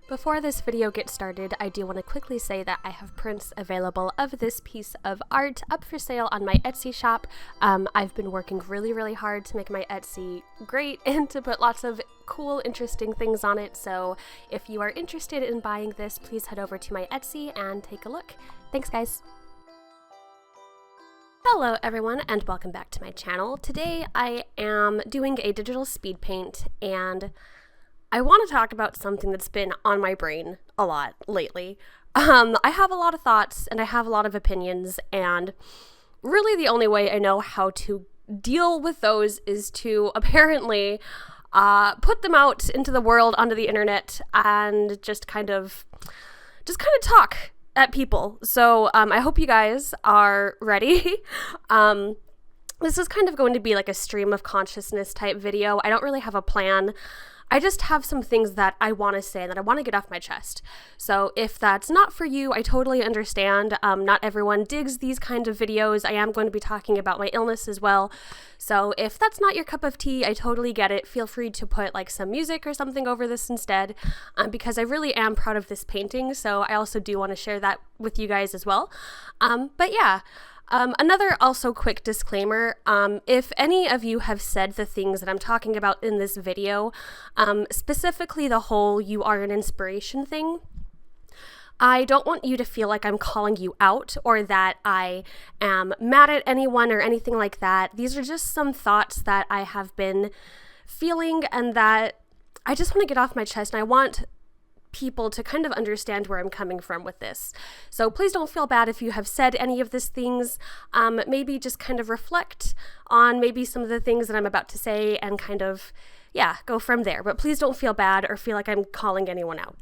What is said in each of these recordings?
Before this video gets started, I do want to quickly say that I have prints available of this piece of art up for sale on my Etsy shop. I've been working really hard to make my Etsy great and to put lots of cool, interesting things on it. So if you are interested in buying this, please head over to my Etsy and take a look. Thanks, guys. Hello everyone and welcome back to my channel. Today I am doing a digital speed paint and I want to talk about something that's been on my brain a lot lately. I have a lot of thoughts and I have a lot of opinions, and really the only way I know how to deal with those is to apparently put them out into the world, onto the internet, and just kind of talk at people. So I hope you guys are ready. This is kind of going to be like a stream of consciousness type video. I don't really have a plan. I just have some things that I want to say and that I want to get off my chest. So if that's not for you, I totally understand. Not everyone digs these kinds of videos. I am going to be talking about my illness as well. So if that's not your cup of tea, I totally get it. Feel free to put like some music or something over this instead, because I really am proud of this painting. So I also do want to share that with you guys as well. But yeah. Another also quick disclaimer, if any of you have said the things that I'm talking about in this video, specifically the whole "you are an inspiration" thing, I don't want you to feel like I'm calling you out or that I am mad at anyone or anything like that. These are just some thoughts that I have been feeling and that I just want to get off my chest, and I want people to kind of understand where I'm coming from with this. So please don't feel bad if you have said any of these things. Maybe just kind of reflect on maybe some of the things that I'm about to say and kind of, yeah, go from there. But please don't feel bad or feel like I'm calling anyone out.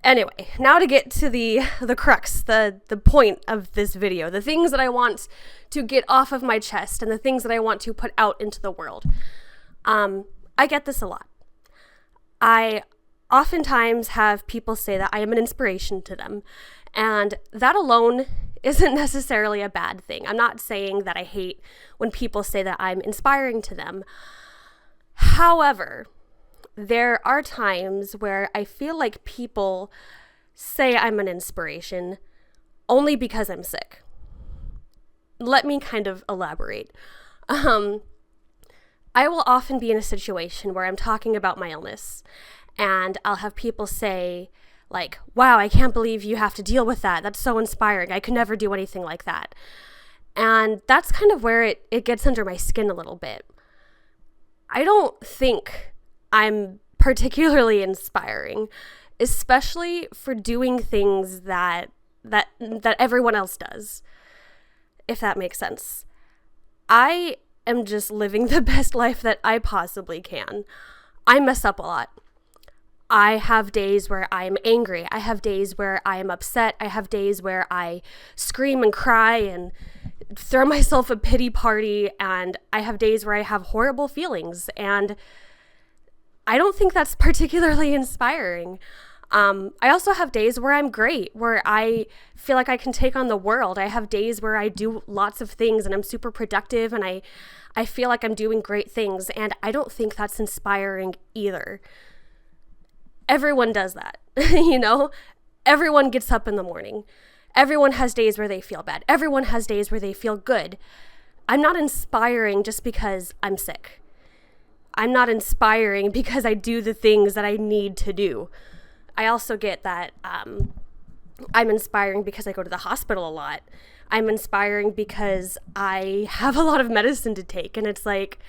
Anyway, now to get to the crux, the point of this video, the things that I want to get off of my chest and the things that I want to put out into the world. I get this a lot. I oftentimes have people say that I am an inspiration to them, and that alone isn't necessarily a bad thing. I'm not saying that I hate when people say that I'm inspiring to them. However, there are times where I feel like people say I'm an inspiration only because I'm sick. Let me kind of elaborate. I will often be in a situation where I'm talking about my illness, and I'll have people say, like, wow, I can't believe you have to deal with that. That's so inspiring. I could never do anything like that. And that's kind of where it gets under my skin a little bit. I don't think I'm particularly inspiring, especially for doing things that everyone else does, if that makes sense. I am just living the best life that I possibly can. I mess up a lot. I have days where I'm angry. I have days where I am upset. I have days where I scream and cry and throw myself a pity party. And I have days where I have horrible feelings. And I don't think that's particularly inspiring. I also have days where I'm great, where I feel like I can take on the world. I have days where I do lots of things and I'm super productive and I feel like I'm doing great things. And I don't think that's inspiring either. Everyone does that, you know? Everyone gets up in the morning. Everyone has days where they feel bad. Everyone has days where they feel good. I'm not inspiring just because I'm sick. I'm not inspiring because I do the things that I need to do. I also get that I'm inspiring because I go to the hospital a lot. I'm inspiring because I have a lot of medicine to take, and it's like,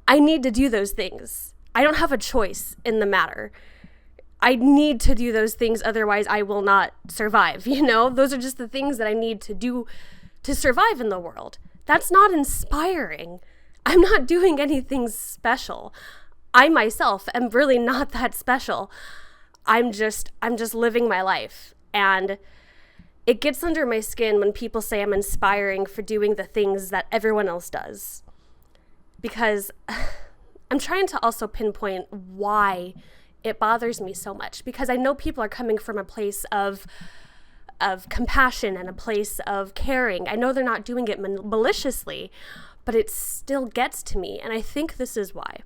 I need to do those things. I don't have a choice in the matter. I need to do those things, otherwise I will not survive, you know? Those are just the things that I need to do to survive in the world. That's not inspiring. I'm not doing anything special. I myself am really not that special. I'm just living my life. And it gets under my skin when people say I'm inspiring for doing the things that everyone else does. Because I'm trying to also pinpoint why it bothers me so much, because I know people are coming from a place of compassion and a place of caring. I know they're not doing it maliciously, but it still gets to me, and I think this is why.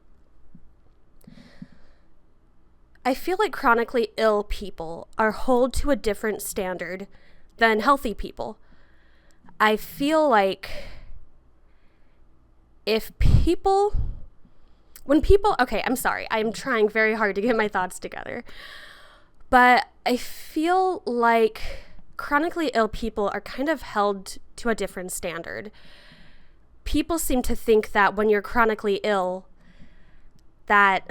I feel like chronically ill people are held to a different standard than healthy people. I feel like okay, I'm sorry, I'm trying very hard to get my thoughts together, but I feel like chronically ill people are kind of held to a different standard. People seem to think that when you're chronically ill, that,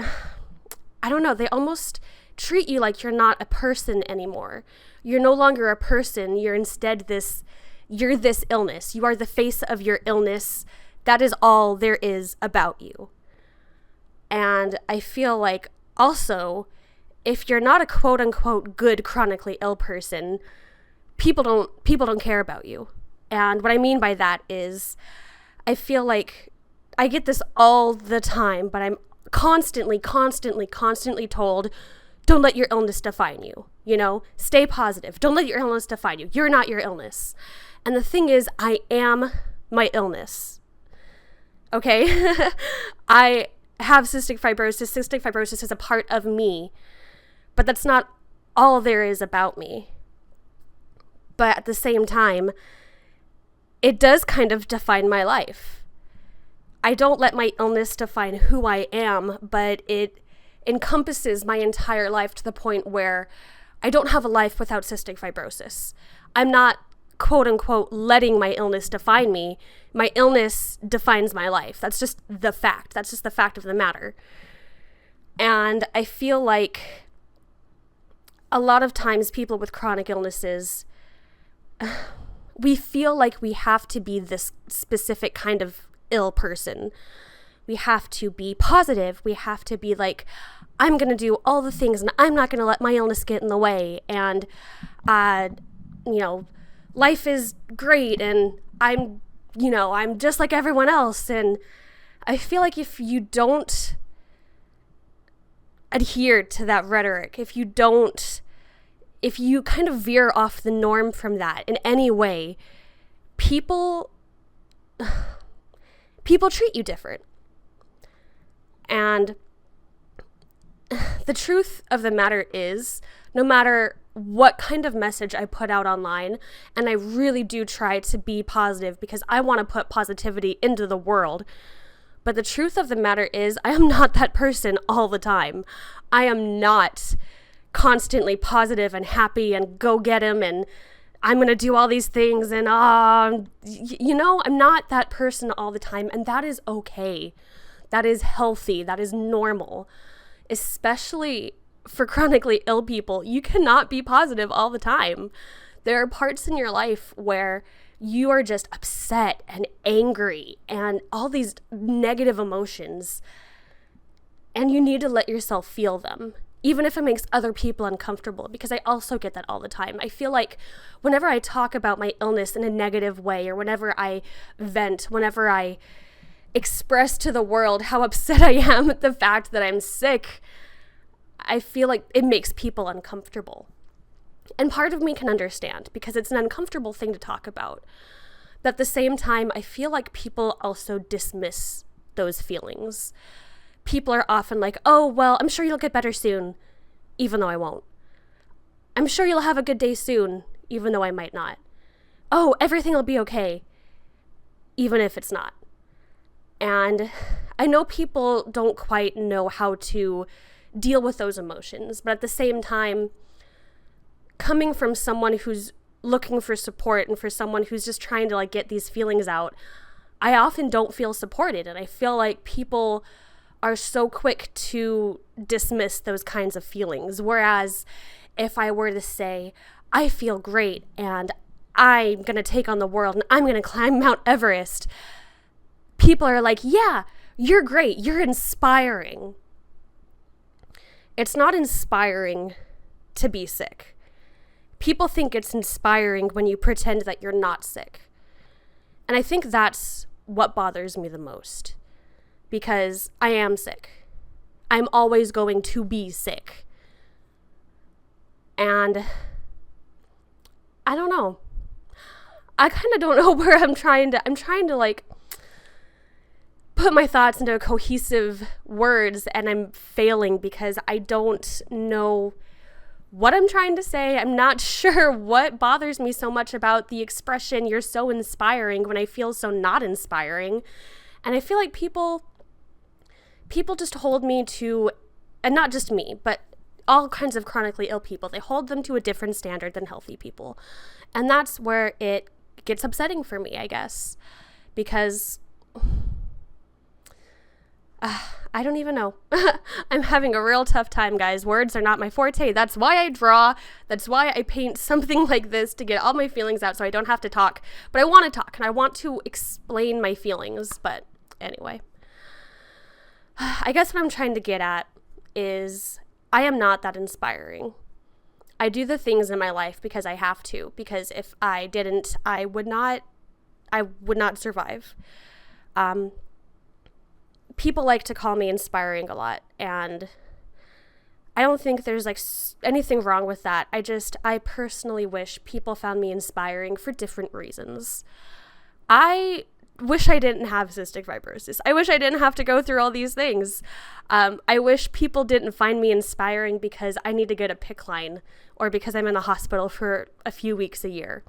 I don't know, they almost treat you like you're not a person anymore. You're no longer a person, you're instead you're this illness. You are the face of your illness. That is all there is about you. And I feel like also, if you're not a quote unquote good chronically ill person, people don't care about you. And what I mean by that is, I feel like I get this all the time, but I'm constantly told, don't let your illness define you. Stay positive. Don't let your illness define you. You're not your illness. And the thing is, I am my illness. Okay? I have cystic fibrosis. Cystic fibrosis is a part of me, but that's not all there is about me. But at the same time, it does kind of define my life. I don't let my illness define who I am, but it encompasses my entire life to the point where I don't have a life without cystic fibrosis. I'm not, quote unquote, letting my illness define me. My illness defines my life. That's just the fact. That's just the fact of the matter. And I feel like a lot of times people with chronic illnesses, we feel like we have to be this specific kind of ill person. We have to be positive. We have to be like, I'm going to do all the things and I'm not going to let my illness get in the way. And, life is great and I'm just like everyone else. And I feel like if you don't adhere to that rhetoric, if you kind of veer off the norm from that in any way, people treat you different. And the truth of the matter is, no matter what kind of message I put out online, and I really do try to be positive because I want to put positivity into the world, but the truth of the matter is, I am not that person all the time. I am not constantly positive and happy and go get him and I'm going to do all these things and, I'm not that person all the time. And that is okay. That is healthy. That is normal. Especially for chronically ill people, you cannot be positive all the time. There are parts in your life where you are just upset and angry and all these negative emotions, and you need to let yourself feel them, even if it makes other people uncomfortable, because I also get that all the time. I feel like whenever I talk about my illness in a negative way, or whenever I vent, whenever I express to the world how upset I am at the fact that I'm sick, I feel like it makes people uncomfortable. And part of me can understand, because it's an uncomfortable thing to talk about. But at the same time, I feel like people also dismiss those feelings. People are often like, oh, well, I'm sure you'll get better soon, even though I won't. I'm sure you'll have a good day soon, even though I might not. Oh, everything will be okay, even if it's not. And I know people don't quite know how to deal with those emotions, but at the same time, coming from someone who's looking for support and for someone who's just trying to get these feelings out, I often don't feel supported, and I feel like people are so quick to dismiss those kinds of feelings. Whereas if I were to say, I feel great and I'm going to take on the world and I'm going to climb Mount Everest, people are like, yeah, you're great. You're inspiring. It's not inspiring to be sick. People think it's inspiring when you pretend that you're not sick. And I think that's what bothers me the most. Because I am sick. I'm always going to be sick. And I don't know. I kind of don't know where I'm trying to put my thoughts into cohesive words, and I'm failing because I don't know what I'm trying to say. I'm not sure what bothers me so much about the expression, "you're so inspiring," when I feel so not inspiring. And I feel like people just hold me to, and not just me, but all kinds of chronically ill people, they hold them to a different standard than healthy people. And that's where it gets upsetting for me, I guess, because I don't even know. I'm having a real tough time, guys. Words are not my forte. That's why I draw. That's why I paint something like this, to get all my feelings out so I don't have to talk. But I want to talk, and I want to explain my feelings. But anyway, I guess what I'm trying to get at is I am not that inspiring. I do the things in my life because I have to, because if I didn't, I would not survive. People like to call me inspiring a lot, and I don't think there's like anything wrong with that. I personally wish people found me inspiring for different reasons. I wish I didn't have cystic fibrosis. I wish I didn't have to go through all these things. I wish people didn't find me inspiring because I need to get a PICC line or because I'm in the hospital for a few weeks a year.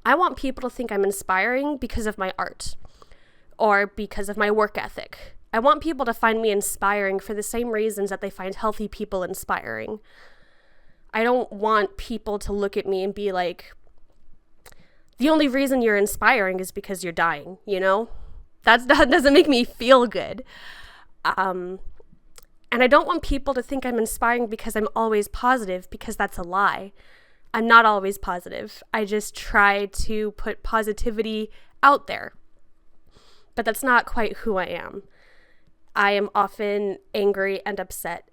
I want people to think I'm inspiring because of my art or because of my work ethic. I want people to find me inspiring for the same reasons that they find healthy people inspiring. I don't want people to look at me and be like, the only reason you're inspiring is because you're dying, you know? That doesn't make me feel good. And I don't want people to think I'm inspiring because I'm always positive, because that's a lie. I'm not always positive. I just try to put positivity out there. But that's not quite who I am. I am often angry and upset.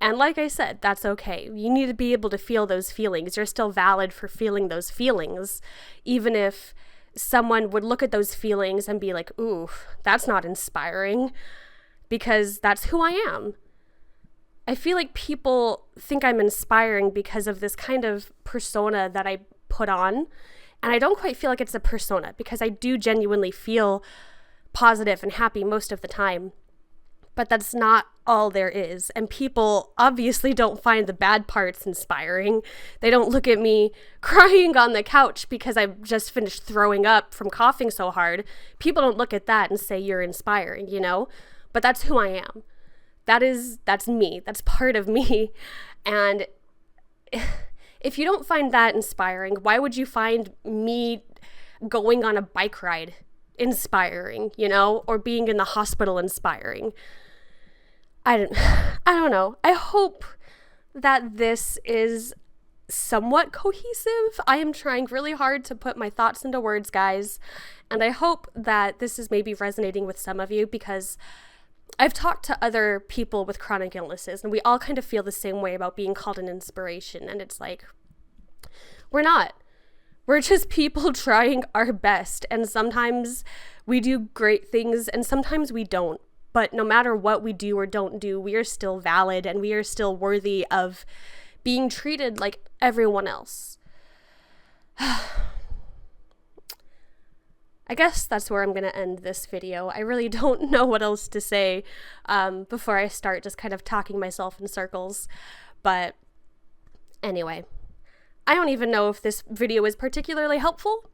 And like I said, that's okay. You need to be able to feel those feelings. You're still valid for feeling those feelings, even if someone would look at those feelings and be like, ooh, that's not inspiring, because that's who I am. I feel like people think I'm inspiring because of this kind of persona that I put on. And I don't quite feel like it's a persona, because I do genuinely feel positive and happy most of the time. But that's not all there is. And people obviously don't find the bad parts inspiring. They don't look at me crying on the couch because I've just finished throwing up from coughing so hard. People don't look at that and say you're inspiring, you know? But that's who I am. That's me. That's part of me. And if you don't find that inspiring, why would you find me going on a bike ride inspiring, you know, or being in the hospital inspiring? I don't know. I hope that this is somewhat cohesive. I am trying really hard to put my thoughts into words, guys, and I hope that this is maybe resonating with some of you, because I've talked to other people with chronic illnesses, and we all kind of feel the same way about being called an inspiration, and it's like, we're not. We're just people trying our best, and sometimes we do great things, and sometimes we don't. But no matter what we do or don't do, we are still valid, and we are still worthy of being treated like everyone else. I guess that's where I'm going to end this video. I really don't know what else to say before I start just kind of talking myself in circles. But anyway, I don't even know if this video is particularly helpful.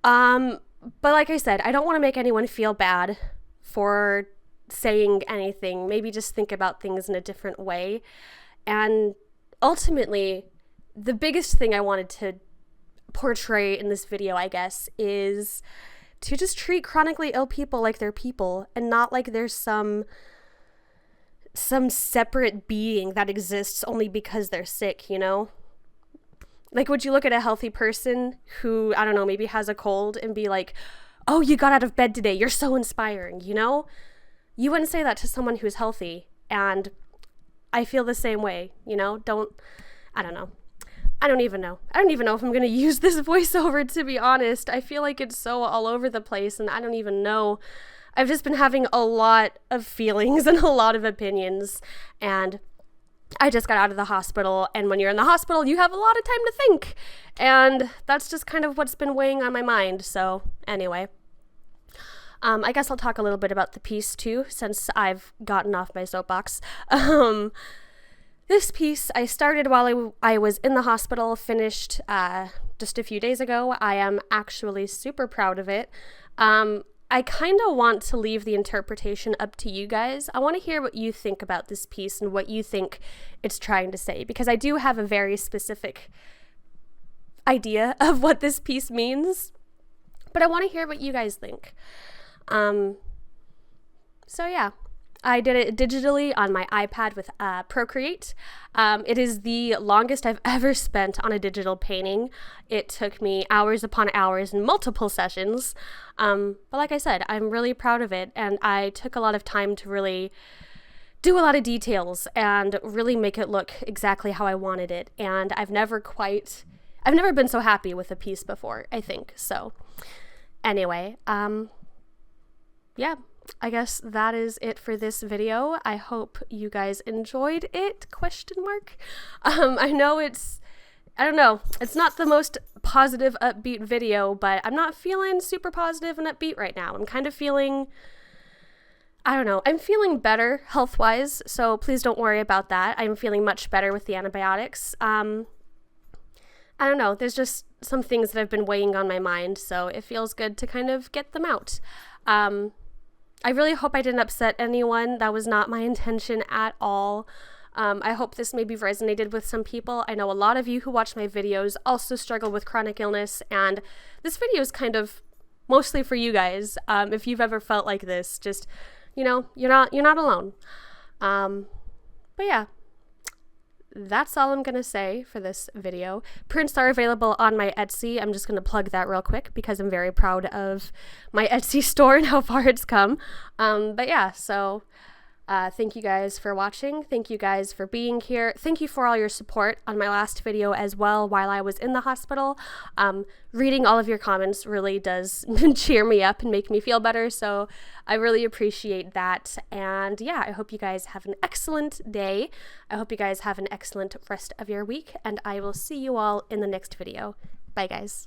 But like I said, I don't want to make anyone feel bad for saying anything. Maybe just think about things in a different way. And ultimately, the biggest thing I wanted to portray in this video, I guess, is to just treat chronically ill people like they're people, and not like there's some separate being that exists only because they're sick, you know? Like, would you look at a healthy person who, I don't know, maybe has a cold and be like, oh, you got out of bed today, you're so inspiring, you know? You wouldn't say that to someone who's healthy, and I feel the same way, you know? I don't know. I don't even know if I'm going to use this voiceover, to be honest. I feel like it's so all over the place, and I don't even know. I've just been having a lot of feelings and a lot of opinions, and I just got out of the hospital, and when you're in the hospital, you have a lot of time to think, and that's just kind of what's been weighing on my mind. So anyway, I guess I'll talk a little bit about the piece too, since I've gotten off my soapbox. This piece I started while I was in the hospital, finished just a few days ago. I am actually super proud of it. I kind of want to leave the interpretation up to you guys. I want to hear what you think about this piece and what you think it's trying to say, because I do have a very specific idea of what this piece means, but I want to hear what you guys think. So yeah, I did it digitally on my iPad with Procreate. It is the longest I've ever spent on a digital painting. It took me hours upon hours and multiple sessions. But like I said, I'm really proud of it, and I took a lot of time to really do a lot of details and really make it look exactly how I wanted it. And I've never been so happy with a piece before, I think. So anyway, yeah, I guess that is it for this video. I hope you guys enjoyed it, ? I know I don't know, it's not the most positive, upbeat video, but I'm not feeling super positive and upbeat right now. I'm kind of feeling, I don't know, I'm feeling better health-wise, so please don't worry about that. I'm feeling much better with the antibiotics. I don't know, there's just some things that have been weighing on my mind, so it feels good to kind of get them out. I really hope I didn't upset anyone. That was not my intention at all. I hope this maybe resonated with some people. I know a lot of you who watch my videos also struggle with chronic illness, and this video is kind of mostly for you guys. If you've ever felt like this, just, you know, you're not alone. But yeah, that's all I'm gonna say for this video. Prints are available on my Etsy. I'm just gonna plug that real quick because I'm very proud of my Etsy store and how far it's come. But yeah, so thank you guys for watching. Thank you guys for being here. Thank you for all your support on my last video as well while I was in the hospital. Reading all of your comments really does cheer me up and make me feel better, so I really appreciate that. And yeah, I hope you guys have an excellent day. I hope you guys have an excellent rest of your week, and I will see you all in the next video. Bye, guys.